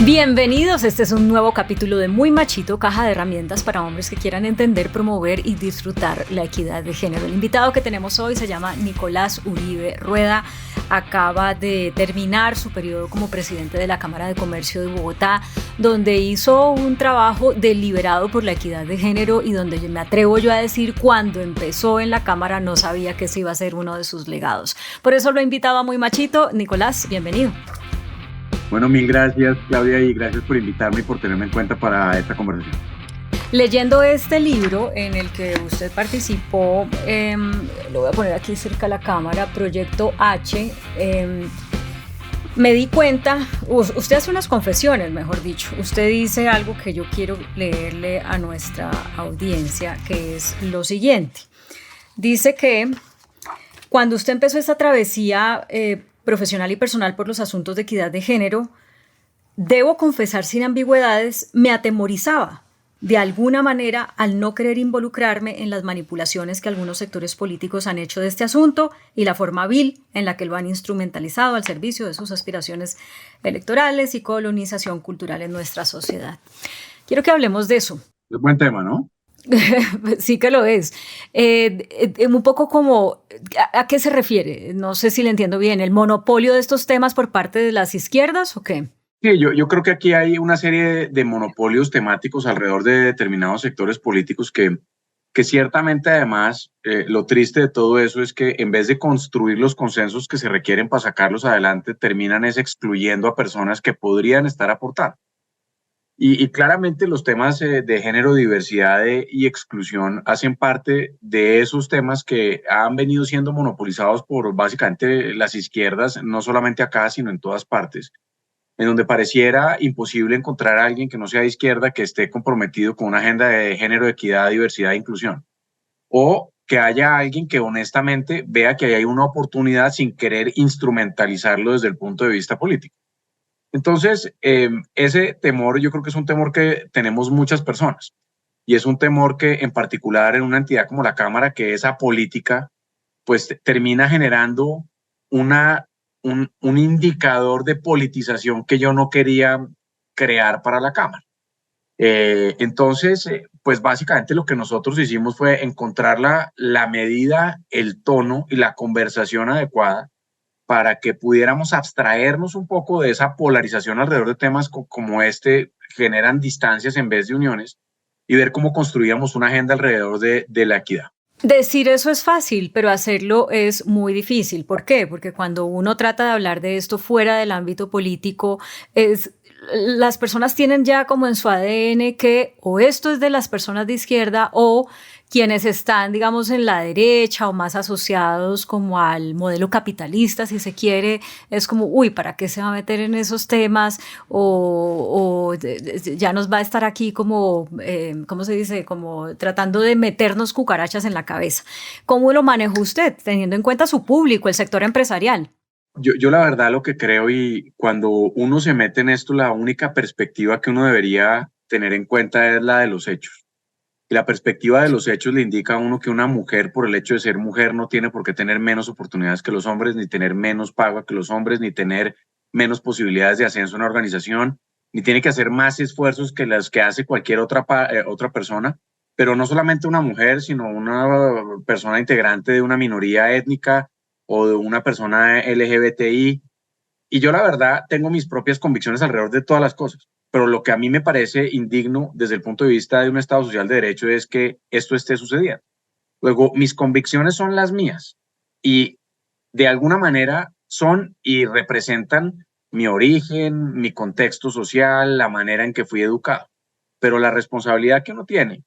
Bienvenidos, este es un nuevo capítulo de Muy Machito, caja de herramientas para hombres que quieran entender, promover y disfrutar la equidad de género. El invitado que tenemos hoy se llama Nicolás Uribe Rueda, acaba de terminar su periodo como presidente de la Cámara de Comercio de Bogotá, donde hizo un trabajo deliberado por la equidad de género y donde me atrevo yo a decir, cuando empezó en la Cámara no sabía que ese iba a ser uno de sus legados. Por eso lo he invitado a Muy Machito. Nicolás, bienvenido. Bueno, mil gracias, Claudia, y gracias por invitarme y por tenerme en cuenta para esta conversación. Leyendo este libro en el que usted participó, lo voy a poner aquí cerca de la cámara, Proyecto H, me di cuenta, usted hace unas confesiones, mejor dicho. Usted dice algo que yo quiero leerle a nuestra audiencia, que es lo siguiente. Dice que cuando usted empezó esta travesía profesional y personal por los asuntos de equidad de género, debo confesar sin ambigüedades, me atemorizaba de alguna manera al no querer involucrarme en las manipulaciones que algunos sectores políticos han hecho de este asunto y la forma vil en la que lo han instrumentalizado al servicio de sus aspiraciones electorales y colonización cultural en nuestra sociedad. Quiero que hablemos de eso. Es buen tema, ¿no? Sí que lo es. Un poco como, ¿a qué se refiere? No sé si le entiendo bien. ¿El monopolio de estos temas por parte de las izquierdas o qué? Sí, yo creo que aquí hay una serie de monopolios temáticos alrededor de determinados sectores políticos que ciertamente además lo triste de todo eso es que en vez de construir los consensos que se requieren para sacarlos adelante, terminan excluyendo a personas que podrían estar aportando. Y claramente los temas de género, diversidad y exclusión hacen parte de esos temas que han venido siendo monopolizados por básicamente las izquierdas, no solamente acá, sino en todas partes, en donde pareciera imposible encontrar a alguien que no sea de izquierda que esté comprometido con una agenda de género, equidad, diversidad e inclusión. O que haya alguien que honestamente vea que hay una oportunidad sin querer instrumentalizarlo desde el punto de vista político. Entonces, ese temor yo creo que es un temor que tenemos muchas personas y es un temor que en particular en una entidad como la Cámara, que es apolítica, pues termina generando un indicador de politización que yo no quería crear para la Cámara. Entonces, pues básicamente lo que nosotros hicimos fue encontrar la medida, el tono y la conversación adecuada para que pudiéramos abstraernos un poco de esa polarización alrededor de temas como este, generan distancias en vez de uniones, y ver cómo construíamos una agenda alrededor de la equidad. Decir eso es fácil, pero hacerlo es muy difícil. ¿Por qué? Porque cuando uno trata de hablar de esto fuera del ámbito político, las personas tienen ya como en su ADN que o esto es de las personas de izquierda o quienes están, digamos, en la derecha o más asociados como al modelo capitalista, si se quiere, es como, uy, ¿para qué se va a meter en esos temas? O ya nos va a estar aquí como, ¿cómo se dice? Como tratando de meternos cucarachas en la cabeza. ¿Cómo lo manejó usted, teniendo en cuenta su público, el sector empresarial? Yo la verdad lo que creo, y cuando uno se mete en esto, la única perspectiva que uno debería tener en cuenta es la de los hechos. Y la perspectiva de los hechos le indica a uno que una mujer, por el hecho de ser mujer, no tiene por qué tener menos oportunidades que los hombres, ni tener menos pago que los hombres, ni tener menos posibilidades de ascenso en una organización, ni tiene que hacer más esfuerzos que las que hace cualquier otra persona, pero no solamente una mujer, sino una persona integrante de una minoría étnica o de una persona LGBTI. Y yo la verdad tengo mis propias convicciones alrededor de todas las cosas, pero lo que a mí me parece indigno desde el punto de vista de un Estado social de derecho es que esto esté sucediendo. Luego, mis convicciones son las mías y de alguna manera son y representan mi origen, mi contexto social, la manera en que fui educado. Pero la responsabilidad que uno tiene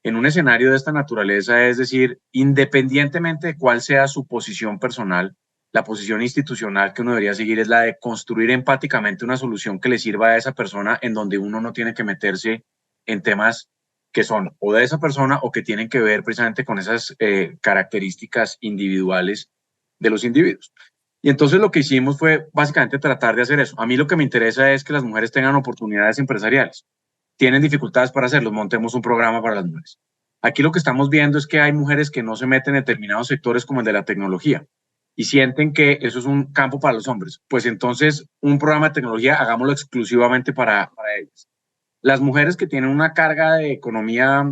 en un escenario de esta naturaleza es decir, independientemente de cuál sea su posición personal, la posición institucional que uno debería seguir es la de construir empáticamente una solución que le sirva a esa persona, en donde uno no tiene que meterse en temas que son o de esa persona o que tienen que ver precisamente con esas características individuales de los individuos. Y entonces lo que hicimos fue básicamente tratar de hacer eso. A mí lo que me interesa es que las mujeres tengan oportunidades empresariales. Tienen dificultades para hacerlo, montemos un programa para las mujeres. Aquí lo que estamos viendo es que hay mujeres que no se meten en determinados sectores como el de la tecnología. y sienten que eso es un campo para los hombres, pues entonces un programa de tecnología hagámoslo exclusivamente para ellas. Las mujeres que tienen una carga de economía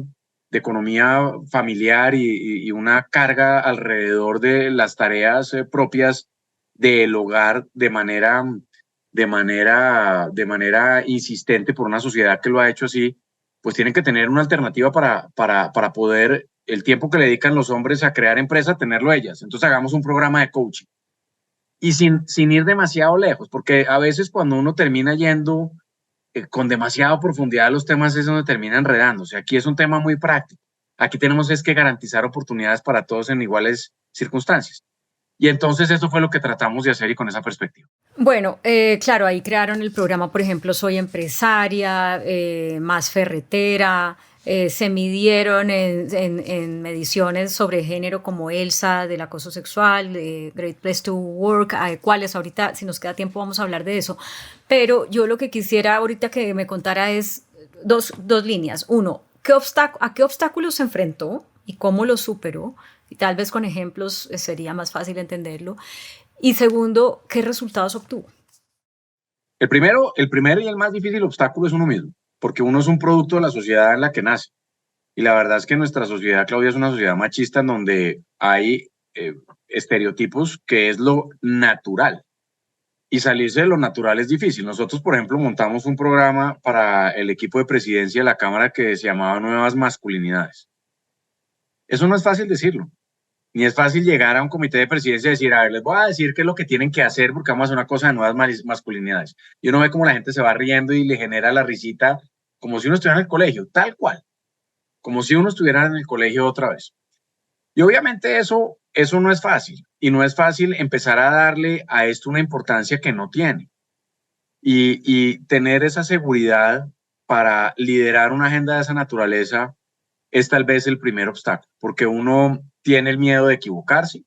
familiar y una carga alrededor de las tareas propias del hogar de manera insistente por una sociedad que lo ha hecho así, pues tienen que tener una alternativa para poder el tiempo que le dedican los hombres a crear empresa, tenerlo ellas. Entonces hagamos un programa de coaching. Y sin ir demasiado lejos, porque a veces cuando uno termina yendo con demasiada profundidad a los temas es donde termina enredándose. Aquí es un tema muy práctico. Aquí tenemos es que garantizar oportunidades para todos en iguales circunstancias. Y entonces eso fue lo que tratamos de hacer y con esa perspectiva. Bueno, claro, ahí crearon el programa, por ejemplo, Soy Empresaria, Más Ferretera, se midieron en mediciones sobre género como ELSA, del acoso sexual, Great Place to Work, cuáles ahorita, si nos queda tiempo, vamos a hablar de eso. Pero yo lo que quisiera ahorita que me contara es dos líneas. Uno, ¿a qué obstáculos se enfrentó y cómo los superó? Y tal vez con ejemplos sería más fácil entenderlo. Y segundo, ¿qué resultados obtuvo? El primero y el más difícil obstáculo es uno mismo, porque uno es un producto de la sociedad en la que nace. Y la verdad es que nuestra sociedad, Claudia, es una sociedad machista en donde hay estereotipos que es lo natural. Y salirse de lo natural es difícil. Nosotros, por ejemplo, montamos un programa para el equipo de presidencia de la Cámara que se llamaba Nuevas Masculinidades. Eso no es fácil decirlo, ni es fácil llegar a un comité de presidencia y decir, a ver, les voy a decir qué es lo que tienen que hacer porque vamos a hacer una cosa de nuevas masculinidades. Y uno ve cómo la gente se va riendo y le genera la risita como si uno estuviera en el colegio, tal cual, como si uno estuviera en el colegio otra vez. Y obviamente eso no es fácil, y no es fácil empezar a darle a esto una importancia que no tiene. Y tener esa seguridad para liderar una agenda de esa naturaleza es tal vez el primer obstáculo, porque uno tiene el miedo de equivocarse,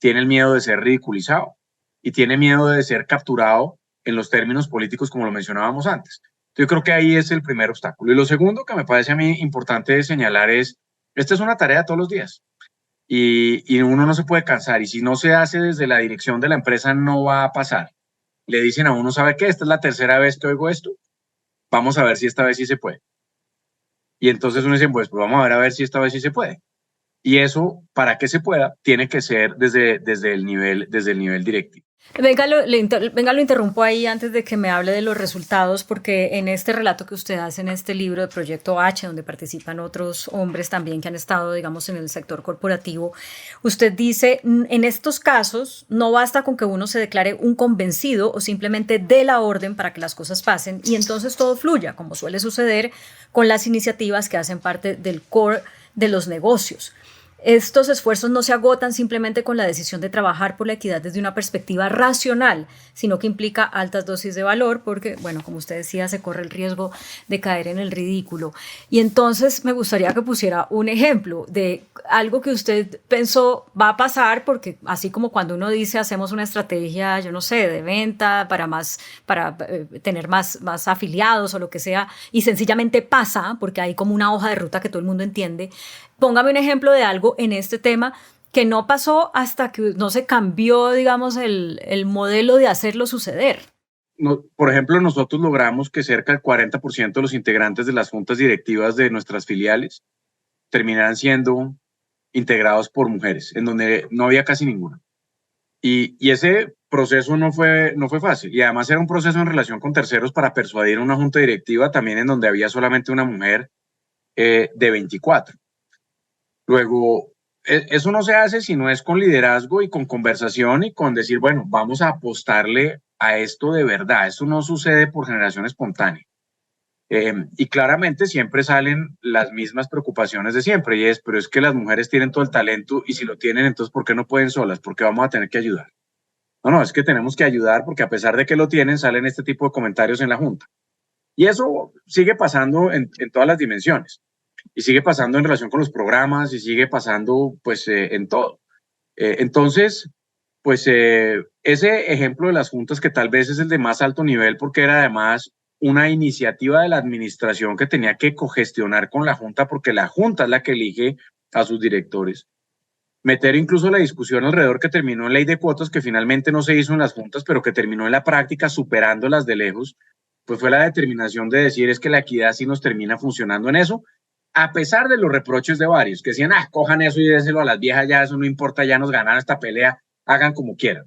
tiene el miedo de ser ridiculizado y tiene miedo de ser capturado en los términos políticos como lo mencionábamos antes. Yo creo que ahí es el primer obstáculo. Y lo segundo que me parece a mí importante señalar es, esta es una tarea todos los días y uno no se puede cansar y si no se hace desde la dirección de la empresa no va a pasar. Le dicen a uno, ¿sabe qué? Esta es la tercera vez que oigo esto, vamos a ver si esta vez sí se puede. Y entonces uno dice, pues vamos a ver si esta vez sí se puede. Y eso, para que se pueda, tiene que ser desde el nivel directivo. Venga, lo interrumpo ahí antes de que me hable de los resultados, porque en este relato que usted hace en este libro de Proyecto H, donde participan otros hombres también que han estado, digamos, en el sector corporativo, usted dice, en estos casos no basta con que uno se declare un convencido o simplemente dé la orden para que las cosas pasen y entonces todo fluya, como suele suceder con las iniciativas que hacen parte del core de los negocios. Estos esfuerzos no se agotan simplemente con la decisión de trabajar por la equidad desde una perspectiva racional, sino que implica altas dosis de valor porque, bueno, como usted decía, se corre el riesgo de caer en el ridículo. Y entonces me gustaría que pusiera un ejemplo de algo que usted pensó va a pasar, porque así como cuando uno dice hacemos una estrategia, yo no sé, de venta para tener más afiliados o lo que sea, y sencillamente pasa, porque hay como una hoja de ruta que todo el mundo entiende. Póngame un ejemplo de algo en este tema que no pasó hasta que no se cambió, digamos, el modelo de hacerlo suceder. No, por ejemplo, nosotros logramos que cerca del 40% de los integrantes de las juntas directivas de nuestras filiales terminaran siendo integrados por mujeres, en donde no había casi ninguna. Y ese proceso no fue fácil. Y además era un proceso en relación con terceros para persuadir a una junta directiva también en donde había solamente una mujer de 24. Luego, eso no se hace si no es con liderazgo y con conversación y con decir, bueno, vamos a apostarle a esto de verdad. Eso no sucede por generación espontánea. Y claramente siempre salen las mismas preocupaciones de siempre y pero es que las mujeres tienen todo el talento y si lo tienen, entonces ¿por qué no pueden solas? ¿Por qué vamos a tener que ayudar? No, es que tenemos que ayudar porque a pesar de que lo tienen, salen este tipo de comentarios en la Junta. Y eso sigue pasando en todas las dimensiones. Y sigue pasando en relación con los programas y sigue pasando pues en todo. Entonces, pues ese ejemplo de las juntas que tal vez es el de más alto nivel porque era además una iniciativa de la administración que tenía que cogestionar con la junta porque la junta es la que elige a sus directores. meter incluso la discusión alrededor que terminó en ley de cuotas, que finalmente no se hizo en las juntas, pero que terminó en la práctica superándolas de lejos, pues fue la determinación de decir es que la equidad sí nos termina funcionando en eso, a pesar de los reproches de varios, que decían, cojan eso y déselo a las viejas, ya eso no importa, ya nos ganaron esta pelea, hagan como quieran.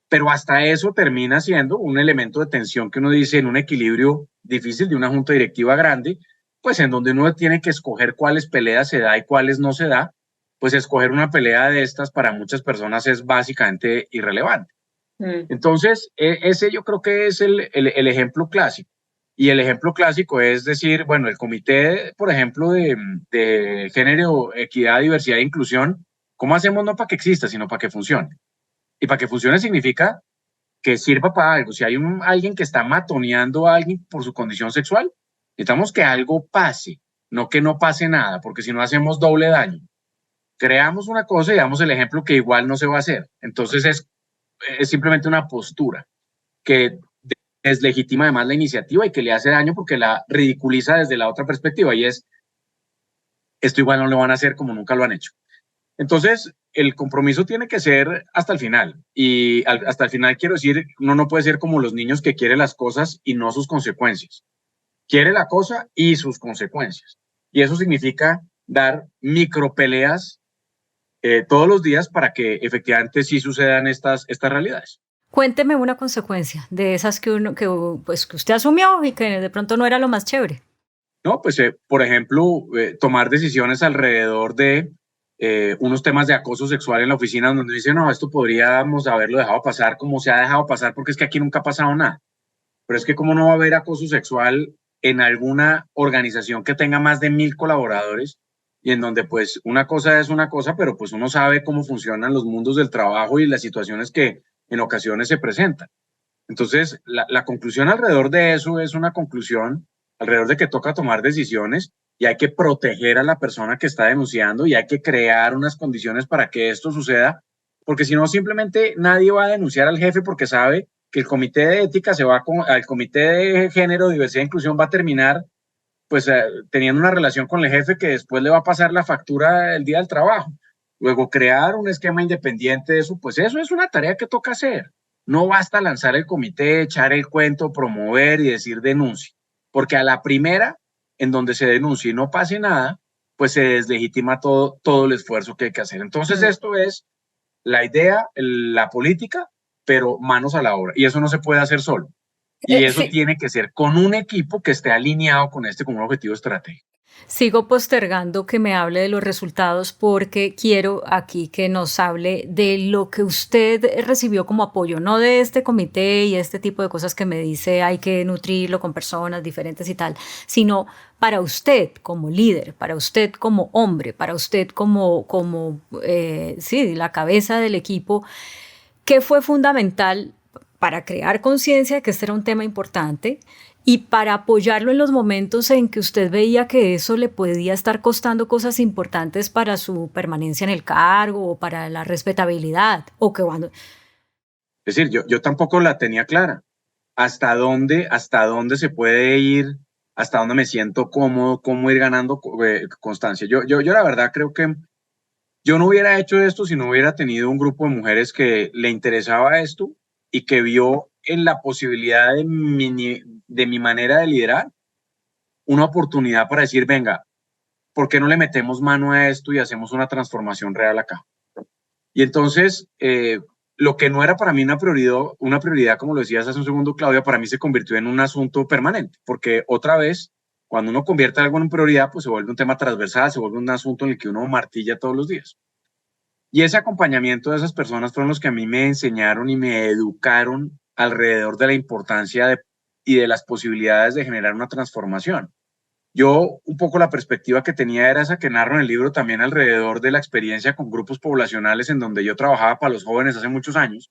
Pero hasta eso termina siendo un elemento de tensión que uno dice en un equilibrio difícil de una junta directiva grande, pues en donde uno tiene que escoger cuáles peleas se da y cuáles no se da, pues escoger una pelea de estas para muchas personas es básicamente irrelevante. Entonces, ese yo creo que es el ejemplo clásico. Y el ejemplo clásico es decir, bueno, el comité, por ejemplo, de género, equidad, diversidad e inclusión, ¿cómo hacemos no para que exista, sino para que funcione? Y para que funcione significa que sirva para algo. Si hay alguien que está matoneando a alguien por su condición sexual, necesitamos que algo pase, no que no pase nada, porque si no hacemos doble daño. Creamos una cosa y damos el ejemplo que igual no se va a hacer. Entonces es simplemente una postura que deslegitima además la iniciativa y que le hace daño porque la ridiculiza desde la otra perspectiva y es, esto igual no lo van a hacer como nunca lo han hecho. Entonces, el compromiso tiene que ser hasta el final. Y hasta el final quiero decir, uno no puede ser como los niños que quieren las cosas y no sus consecuencias. Quiere la cosa y sus consecuencias. Y eso significa dar micropeleas todos los días para que efectivamente sí sucedan estas realidades. Cuénteme una consecuencia de esas que usted asumió y que de pronto no era lo más chévere. No, pues por ejemplo, tomar decisiones alrededor de unos temas de acoso sexual en la oficina donde dice, no, esto podríamos haberlo dejado pasar como se ha dejado pasar porque es que aquí nunca ha pasado nada. Pero es que cómo no va a haber acoso sexual en alguna organización que tenga más de 1,000 colaboradores y en donde pues una cosa es una cosa, pero pues uno sabe cómo funcionan los mundos del trabajo y las situaciones que en ocasiones se presentan. Entonces, la conclusión alrededor de eso es una conclusión alrededor de que toca tomar decisiones y hay que proteger a la persona que está denunciando y hay que crear unas condiciones para que esto suceda, porque si no, simplemente nadie va a denunciar al jefe porque sabe que el comité de ética se va al comité de género, diversidad e inclusión va a terminar pues teniendo una relación con el jefe que después le va a pasar la factura el día del trabajo. Luego crear un esquema independiente de eso, pues eso es una tarea que toca hacer. No basta lanzar el comité, echar el cuento, promover y decir denuncie, porque a la primera en donde se denuncie y no pase nada, pues se deslegitima todo el esfuerzo que hay que hacer. Entonces esto es la idea, la política, pero manos a la obra. Y eso no se puede hacer solo. Y eso Sí. tiene que ser con un equipo que esté alineado con como un objetivo estratégico. Sigo postergando que me hable de los resultados porque quiero aquí que nos hable de lo que usted recibió como apoyo, no de este comité y este tipo de cosas que me dice hay que nutrirlo con personas diferentes y tal, sino para usted como líder, para usted como hombre, para usted como sí, la cabeza del equipo. ¿Qué fue fundamental para crear conciencia de que este era un tema importante y para apoyarlo en los momentos en que usted veía que eso le podía estar costando cosas importantes para su permanencia en el cargo o para la respetabilidad? O que cuando... Es decir, yo tampoco la tenía clara. ¿Hasta dónde se puede ir? ¿Hasta dónde me siento cómodo? ¿Cómo ir ganando constancia? Yo la verdad creo que yo no hubiera hecho esto si no hubiera tenido un grupo de mujeres que le interesaba esto y que vio en la posibilidad de mi manera de liderar una oportunidad para decir, venga, ¿por qué no le metemos mano a esto y hacemos una transformación real acá? Y entonces, lo que no era para mí una prioridad, como lo decías hace un segundo, Claudia, para mí se convirtió en un asunto permanente, porque otra vez, cuando uno convierte algo en prioridad, pues se vuelve un tema transversal, se vuelve un asunto en el que uno martilla todos los días. Y ese acompañamiento de esas personas fueron los que a mí me enseñaron y me educaron alrededor de la importancia y de las posibilidades de generar una transformación. Yo un poco la perspectiva que tenía era esa que narro en el libro también alrededor de la experiencia con grupos poblacionales en donde yo trabajaba para los jóvenes hace muchos años.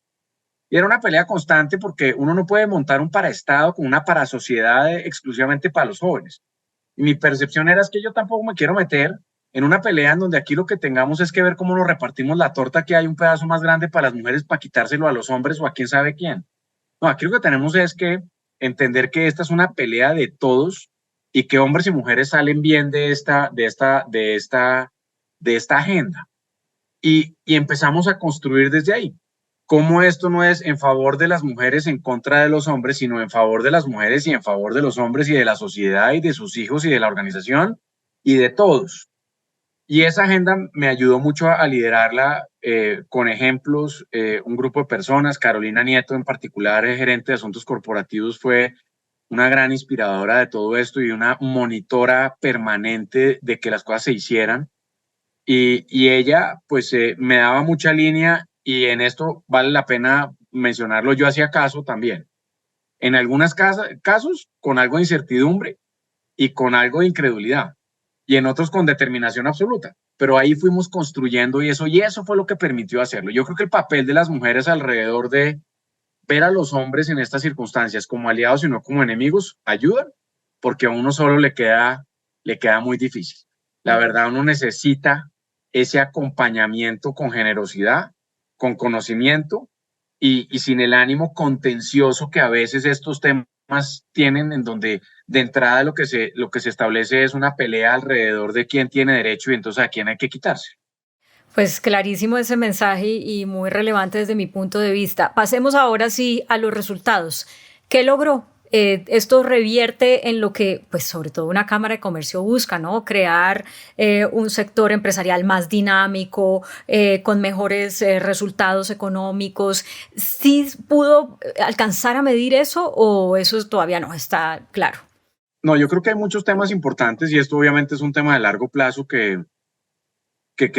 Y era una pelea constante porque uno no puede montar un paraestado con una parasociedad exclusivamente para los jóvenes. Y mi percepción era es que yo tampoco me quiero meter en una pelea en donde aquí lo que tengamos es que ver cómo nos repartimos la torta, que hay un pedazo más grande para las mujeres para quitárselo a los hombres o a quién sabe quién. No, aquí lo que tenemos es que entender que esta es una pelea de todos y que hombres y mujeres salen bien de esta agenda. y empezamos a construir desde ahí. Cómo esto no es en favor de las mujeres en contra de los hombres, sino en favor de las mujeres y en favor de los hombres y de la sociedad y de sus hijos y de la organización y de todos. Y esa agenda me ayudó mucho a liderarla con ejemplos, un grupo de personas. Carolina Nieto en particular, gerente de asuntos corporativos, fue una gran inspiradora de todo esto y una monitora permanente de que las cosas se hicieran. Y ella pues me daba mucha línea, y en esto vale la pena mencionarlo, yo hacía caso también. En algunos casos con algo de incertidumbre y con algo de incredulidad, y en otros con determinación absoluta. Pero ahí fuimos construyendo y eso fue lo que permitió hacerlo. Yo creo que el papel de las mujeres alrededor de ver a los hombres en estas circunstancias como aliados y no como enemigos ayuda, porque a uno solo le queda muy difícil. La verdad, uno necesita ese acompañamiento con generosidad, con conocimiento y sin el ánimo contencioso que a veces estos temas tienen, en donde de entrada lo que se establece es una pelea alrededor de quién tiene derecho y entonces a quién hay que quitarse. Pues clarísimo ese mensaje y muy relevante desde mi punto de vista. Pasemos ahora sí a los resultados. ¿Qué logró? Esto revierte en lo que, pues sobre todo una Cámara de Comercio busca, ¿no? Crear un sector empresarial más dinámico, con mejores resultados económicos. ¿Sí pudo alcanzar a medir eso o eso todavía no está claro? No, yo creo que hay muchos temas importantes y esto obviamente es un tema de largo plazo que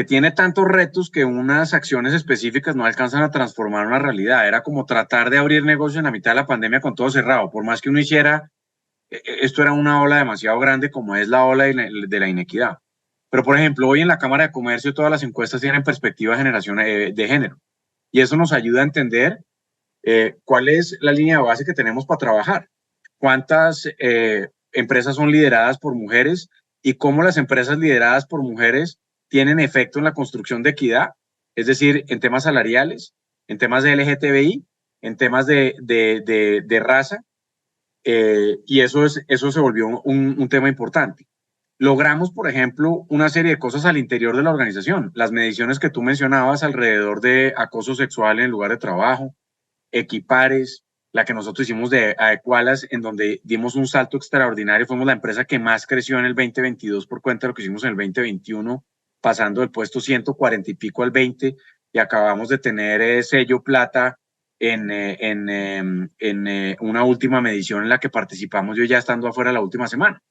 tiene tantos retos que unas acciones específicas no alcanzan a transformar una realidad. Era como tratar de abrir negocios en la mitad de la pandemia con todo cerrado. Por más que uno hiciera, esto era una ola demasiado grande como es la ola de la inequidad. Pero, por ejemplo, hoy en la Cámara de Comercio todas las encuestas tienen perspectiva de generación de género. Y eso nos ayuda a entender cuál es la línea de base que tenemos para trabajar. Cuántas empresas son lideradas por mujeres y cómo las empresas lideradas por mujeres tienen efecto en la construcción de equidad, es decir, en temas salariales, en temas de LGTBI, en temas de raza, y eso se volvió un tema importante. Logramos, por ejemplo, una serie de cosas al interior de la organización. Las mediciones que tú mencionabas alrededor de acoso sexual en el lugar de trabajo, Equipares, la que nosotros hicimos de Adecualas, en donde dimos un salto extraordinario. Fuimos la empresa que más creció en el 2022 por cuenta de lo que hicimos en el 2021, pasando del puesto 140 y pico al 20, y acabamos de tener sello plata en una última medición en la que participamos, yo ya estando afuera la última semana.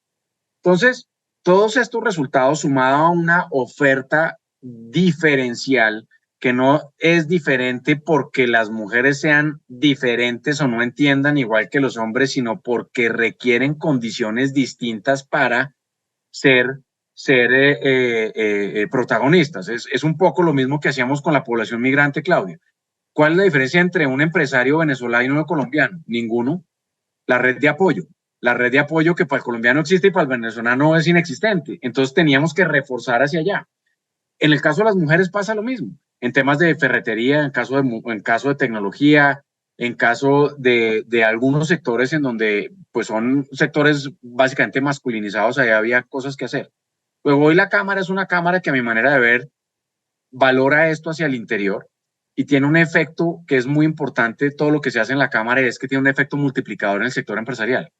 Entonces, todos estos resultados sumados a una oferta diferencial, que no es diferente porque las mujeres sean diferentes o no entiendan igual que los hombres, sino porque requieren condiciones distintas para ser protagonistas. Es un poco lo mismo que hacíamos con la población migrante, Claudia. ¿Cuál es la diferencia entre un empresario venezolano y uno colombiano? Ninguno. La red de apoyo. La red de apoyo que para el colombiano existe y para el venezolano es inexistente. Entonces teníamos que reforzar hacia allá. En el caso de las mujeres pasa lo mismo. En temas de ferretería, en caso de tecnología, en caso de algunos sectores en donde pues son sectores básicamente masculinizados, ahí había cosas que hacer. Luego hoy la Cámara es una Cámara que a mi manera de ver valora esto hacia el interior y tiene un efecto que es muy importante. Todo lo que se hace en la Cámara es que tiene un efecto multiplicador en el sector empresarial.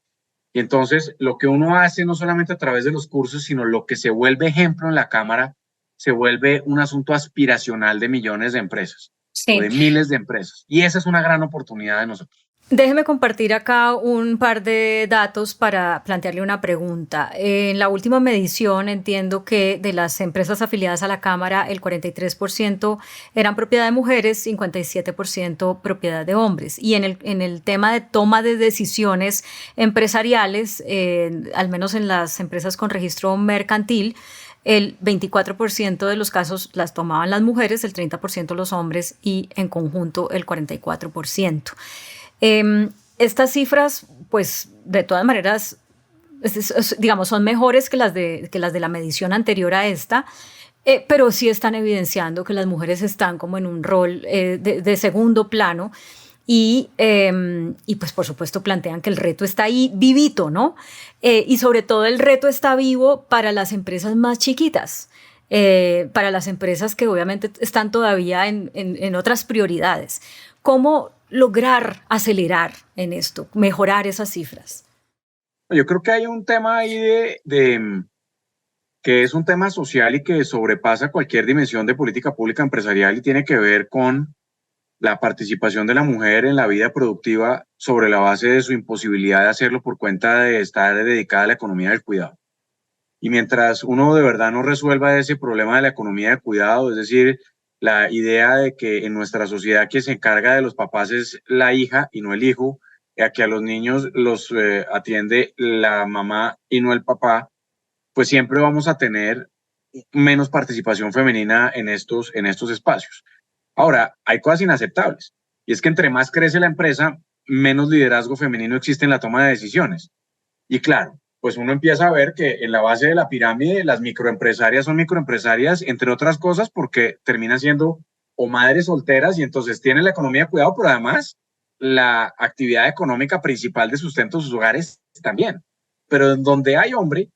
Y entonces lo que uno hace no solamente a través de los cursos, sino lo que se vuelve ejemplo en la Cámara, se vuelve un asunto aspiracional de millones de empresas, sí, o de miles de empresas. Y esa es una gran oportunidad de nosotros. Déjeme compartir acá un par de datos para plantearle una pregunta. En la última medición entiendo que de las empresas afiliadas a la Cámara, el 43% eran propiedad de mujeres, 57% propiedad de hombres. Y en el tema de toma de decisiones empresariales, al menos en las empresas con registro mercantil, el 24% de los casos las tomaban las mujeres, el 30% los hombres y en conjunto el 44%. Estas cifras, pues, de todas maneras, digamos, son mejores que las de la medición anterior a esta, pero sí están evidenciando que las mujeres están como en un rol de segundo plano y pues, por supuesto, plantean que el reto está ahí vivito, ¿no? Y sobre todo el reto está vivo para las empresas más chiquitas. para las empresas que obviamente están todavía en otras prioridades. ¿Cómo lograr acelerar en esto, mejorar esas cifras? Yo creo que hay un tema ahí que es un tema social y que sobrepasa cualquier dimensión de política pública empresarial y tiene que ver con la participación de la mujer en la vida productiva sobre la base de su imposibilidad de hacerlo por cuenta de estar dedicada a la economía del cuidado. Y mientras uno de verdad no resuelva ese problema de la economía del cuidado, es decir, la idea de que en nuestra sociedad quien se encarga de los papás es la hija y no el hijo, a que a los niños los atiende la mamá y no el papá, pues siempre vamos a tener menos participación femenina en estos espacios. Ahora, hay cosas inaceptables, y es que entre más crece la empresa, menos liderazgo femenino existe en la toma de decisiones. Y claro, pues uno empieza a ver que en la base de la pirámide las microempresarias son microempresarias, entre otras cosas, porque terminan siendo o madres solteras y entonces tienen la economía de cuidado, pero además la actividad económica principal de sustento de sus hogares también. Pero en donde hay hombre,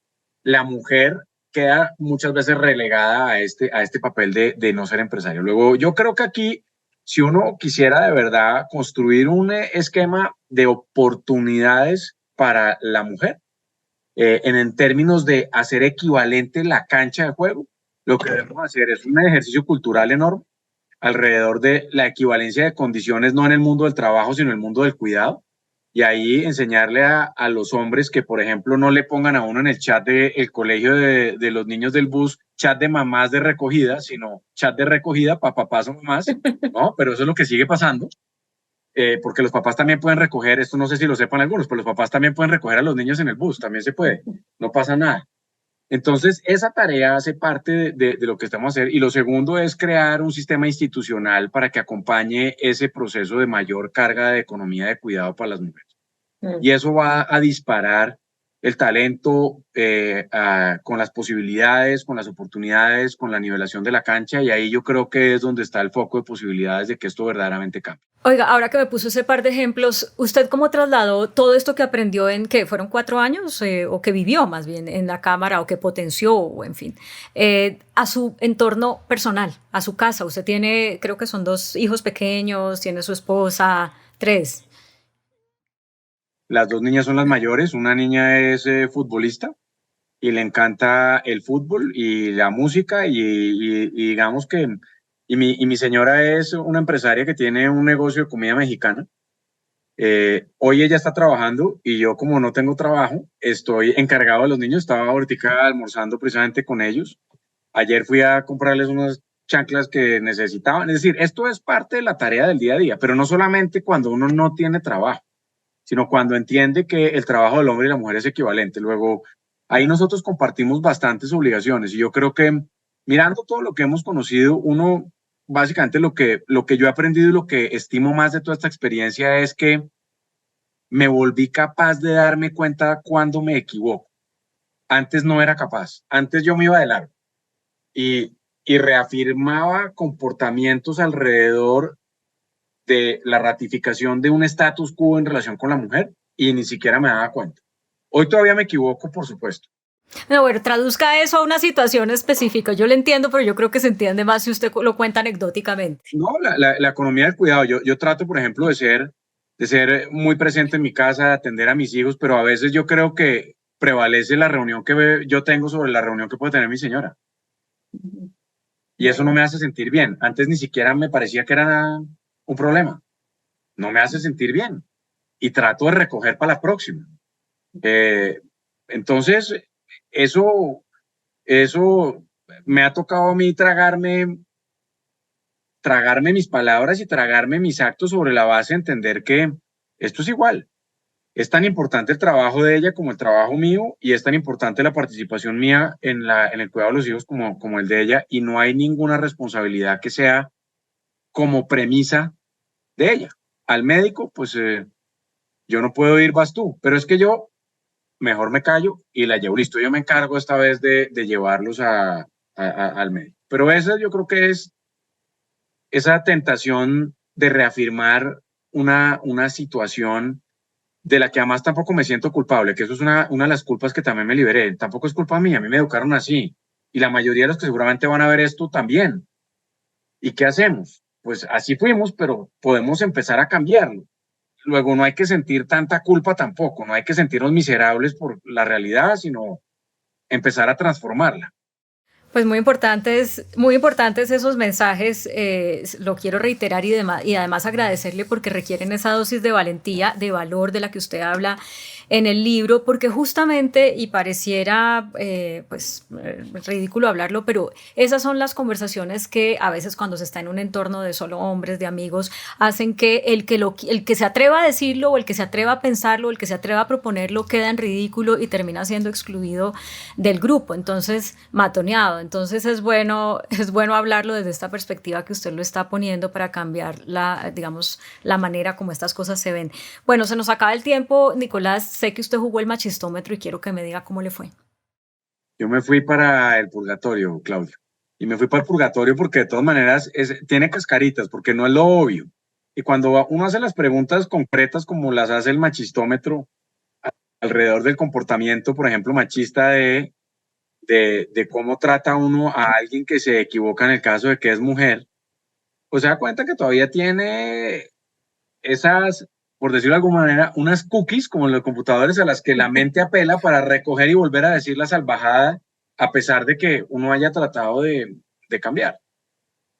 la mujer queda muchas veces relegada a este papel de no ser empresario. Luego, yo creo que aquí, si uno quisiera de verdad construir un esquema de oportunidades para la mujer, en términos de hacer equivalente la cancha de juego, lo que debemos hacer es un ejercicio cultural enorme alrededor de la equivalencia de condiciones, no en el mundo del trabajo, sino en el mundo del cuidado. Y ahí enseñarle a los hombres que, por ejemplo, no le pongan a uno en el chat del colegio de los niños del bus, chat de mamás de recogida, sino chat de recogida para papás o mamás, ¿no? Pero eso es lo que sigue pasando, porque los papás también pueden recoger, esto no sé si lo sepan algunos, pero los papás también pueden recoger a los niños en el bus, también se puede, no pasa nada. Entonces, esa tarea hace parte de lo que estamos haciendo. Y lo segundo es crear un sistema institucional para que acompañe ese proceso de mayor carga de economía de cuidado para las mujeres. Y eso va a disparar el talento con las posibilidades, con las oportunidades, con la nivelación de la cancha. Y ahí yo creo que es donde está el foco de posibilidades de que esto verdaderamente cambie. Oiga, ahora que me puso ese par de ejemplos, ¿usted cómo trasladó todo esto que aprendió en, qué, fueron 4 años, o que vivió más bien en la Cámara, o que potenció, o en fin, a su entorno personal, a su casa? Usted tiene, creo que son 2 hijos pequeños, tiene su esposa, 3. Las dos niñas son las mayores, una niña es futbolista y le encanta el fútbol y la música y digamos que, mi señora es una empresaria que tiene un negocio de comida mexicana. Hoy ella está trabajando y yo, como no tengo trabajo, estoy encargado de los niños. Estaba ahorita almorzando precisamente con ellos. Ayer fui a comprarles unas chanclas que necesitaban. Es decir, esto es parte de la tarea del día a día, pero no solamente cuando uno no tiene trabajo, sino cuando entiende que el trabajo del hombre y la mujer es equivalente. Luego, ahí nosotros compartimos bastantes obligaciones y yo creo que mirando todo lo que hemos conocido, uno, básicamente lo que yo he aprendido y lo que estimo más de toda esta experiencia es que me volví capaz de darme cuenta cuando me equivoco. Antes no era capaz, antes yo me iba de largo y reafirmaba comportamientos alrededor de la ratificación de un status quo en relación con la mujer y ni siquiera me daba cuenta. Hoy todavía me equivoco, por supuesto. No, bueno, traduzca eso a una situación específica. Yo lo entiendo, pero yo creo que se entiende más si usted lo cuenta anecdóticamente. No, la economía del cuidado. Yo trato, por ejemplo, de ser muy presente en mi casa, de atender a mis hijos, pero a veces yo creo que prevalece la reunión que yo tengo sobre la reunión que puede tener mi señora. Y eso no me hace sentir bien. Antes ni siquiera me parecía que era un problema. No me hace sentir bien. Y trato de recoger para la próxima. Entonces, eso me ha tocado a mí tragarme mis palabras y tragarme mis actos sobre la base de entender que esto es igual. Es tan importante el trabajo de ella como el trabajo mío y es tan importante la participación mía en el cuidado de los hijos como el de ella, y no hay ninguna responsabilidad que sea como premisa de ella. Al médico, pues yo no puedo ir, vas tú, pero es que yo mejor me callo y la llevo. Listo, yo me encargo esta vez de llevarlos al médico. Pero esa yo creo que es esa tentación de reafirmar una situación de la que además tampoco me siento culpable, que eso es una de las culpas que también me liberé. Tampoco es culpa mía, a mí me educaron así. y la mayoría de los que seguramente van a ver esto también. ¿Y qué hacemos? Pues así fuimos, pero podemos empezar a cambiarlo. Luego no hay que sentir tanta culpa tampoco, no hay que sentirnos miserables por la realidad, sino empezar a transformarla. Pues muy importantes esos mensajes, lo quiero reiterar y además agradecerle porque requieren esa dosis de valentía, de valor de la que usted habla en el libro, porque justamente, y pareciera ridículo hablarlo, pero esas son las conversaciones que a veces cuando se está en un entorno de solo hombres, de amigos, hacen que el que se atreva a decirlo o el que se atreva a pensarlo, o el que se atreva a proponerlo queda en ridículo y termina siendo excluido del grupo, entonces matoneado. Entonces es bueno hablarlo desde esta perspectiva que usted lo está poniendo para cambiar la manera como estas cosas se ven. Bueno, se nos acaba el tiempo, Nicolás. Sé que usted jugó el machistómetro y quiero que me diga cómo le fue. Yo me fui para el purgatorio, Claudio. Y me fui para el purgatorio porque de todas maneras tiene cascaritas, porque no es lo obvio. Y cuando uno hace las preguntas concretas como las hace el machistómetro alrededor del comportamiento, por ejemplo, machista de cómo trata uno a alguien que se equivoca en el caso de que es mujer, pues se da cuenta que todavía tiene esas, por decirlo de alguna manera, unas cookies como en los computadores a las que la mente apela para recoger y volver a decir la salvajada a pesar de que uno haya tratado de cambiar.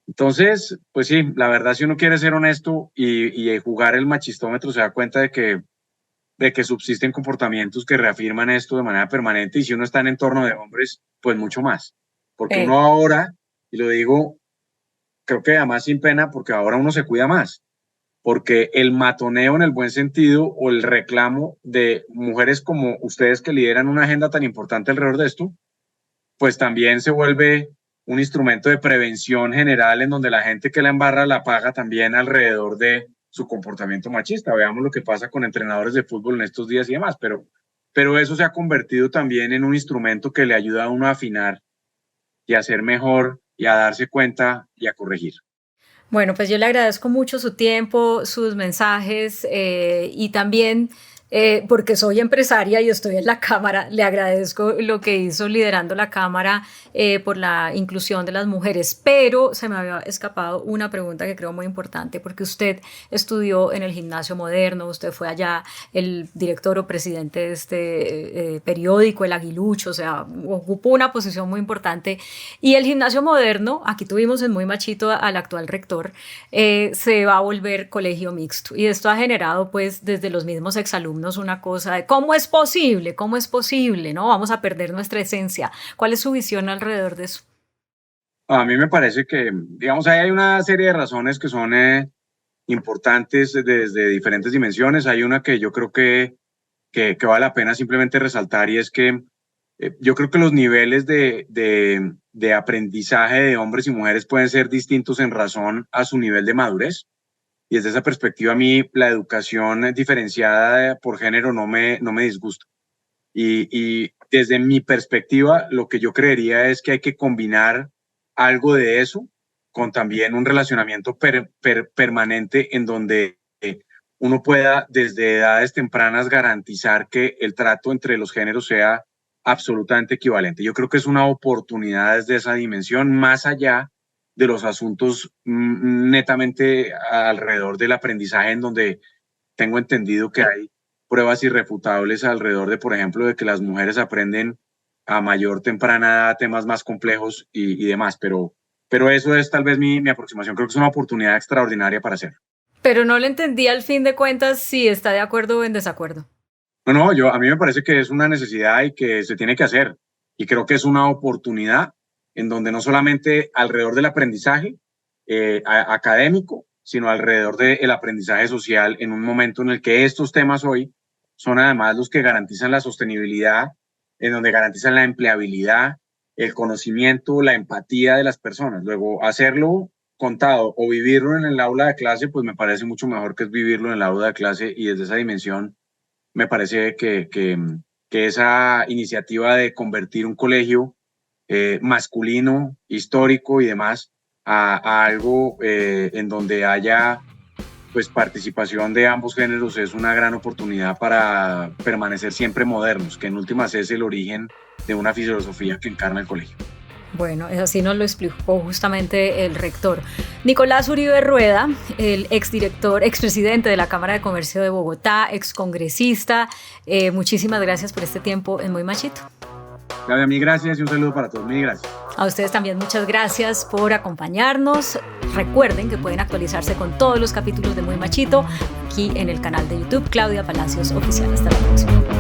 Entonces, pues sí, la verdad, si uno quiere ser honesto y jugar el machistómetro, se da cuenta de que subsisten comportamientos que reafirman esto de manera permanente, y si uno está en entorno de hombres, pues mucho más. Porque uno ahora, y lo digo, creo que además sin pena, porque ahora uno se cuida más, porque el matoneo en el buen sentido o el reclamo de mujeres como ustedes que lideran una agenda tan importante alrededor de esto, pues también se vuelve un instrumento de prevención general en donde la gente que la embarra la paga también alrededor de su comportamiento machista. Veamos lo que pasa con entrenadores de fútbol en estos días y demás, pero eso se ha convertido también en un instrumento que le ayuda a uno a afinar y a ser mejor y a darse cuenta y a corregir. Bueno, pues yo le agradezco mucho su tiempo, sus mensajes y también porque soy empresaria y estoy en la Cámara, le agradezco lo que hizo liderando la Cámara por la inclusión de las mujeres, pero se me había escapado una pregunta que creo muy importante, porque usted estudió en el Gimnasio Moderno, usted fue allá el director o presidente de este periódico, El Aguilucho, o sea, ocupó una posición muy importante, y el Gimnasio Moderno, aquí tuvimos en Muy Machito al actual rector, se va a volver colegio mixto, y esto ha generado pues desde los mismos exalumnos una cosa de cómo es posible, ¿no? Vamos a perder nuestra esencia. ¿Cuál es su visión alrededor de eso? A mí me parece que, digamos, ahí hay una serie de razones que son importantes desde diferentes dimensiones. Hay una que yo creo que vale la pena simplemente resaltar, y es que yo creo que los niveles de aprendizaje de hombres y mujeres pueden ser distintos en razón a su nivel de madurez. Y desde esa perspectiva, a mí la educación diferenciada por género no me disgusta. Y desde mi perspectiva, lo que yo creería es que hay que combinar algo de eso con también un relacionamiento permanente en donde uno pueda desde edades tempranas garantizar que el trato entre los géneros sea absolutamente equivalente. Yo creo que es una oportunidad desde esa dimensión, más allá de los asuntos netamente alrededor del aprendizaje, en donde tengo entendido que hay pruebas irrefutables alrededor de, por ejemplo, de que las mujeres aprenden a mayor temprana edad temas más complejos y demás, pero eso es tal vez mi aproximación. Creo que es una oportunidad extraordinaria para hacer. Pero no le entendí al fin de cuentas si está de acuerdo o en desacuerdo. No, a mí me parece que es una necesidad y que se tiene que hacer. Y creo que es una oportunidad en donde no solamente alrededor del aprendizaje académico, sino alrededor del aprendizaje social, en un momento en el que estos temas hoy son además los que garantizan la sostenibilidad, en donde garantizan la empleabilidad, el conocimiento, la empatía de las personas. Luego, hacerlo contado o vivirlo en el aula de clase, pues me parece mucho mejor que es vivirlo en el aula de clase, y desde esa dimensión me parece que esa iniciativa de convertir un colegio masculino, histórico y demás a algo en donde haya pues participación de ambos géneros es una gran oportunidad para permanecer siempre modernos, que en últimas es el origen de una filosofía que encarna el colegio. Bueno, así nos lo explicó justamente el rector. Nicolás Uribe Rueda, el expresidente de la Cámara de Comercio de Bogotá, excongresista, muchísimas gracias por este tiempo en Muy Machito. Claudia, mil gracias y un saludo para todos. Mil gracias. A ustedes también muchas gracias por acompañarnos. Recuerden que pueden actualizarse con todos los capítulos de Muy Machito aquí en el canal de YouTube Claudia Palacios Oficial. Hasta la próxima.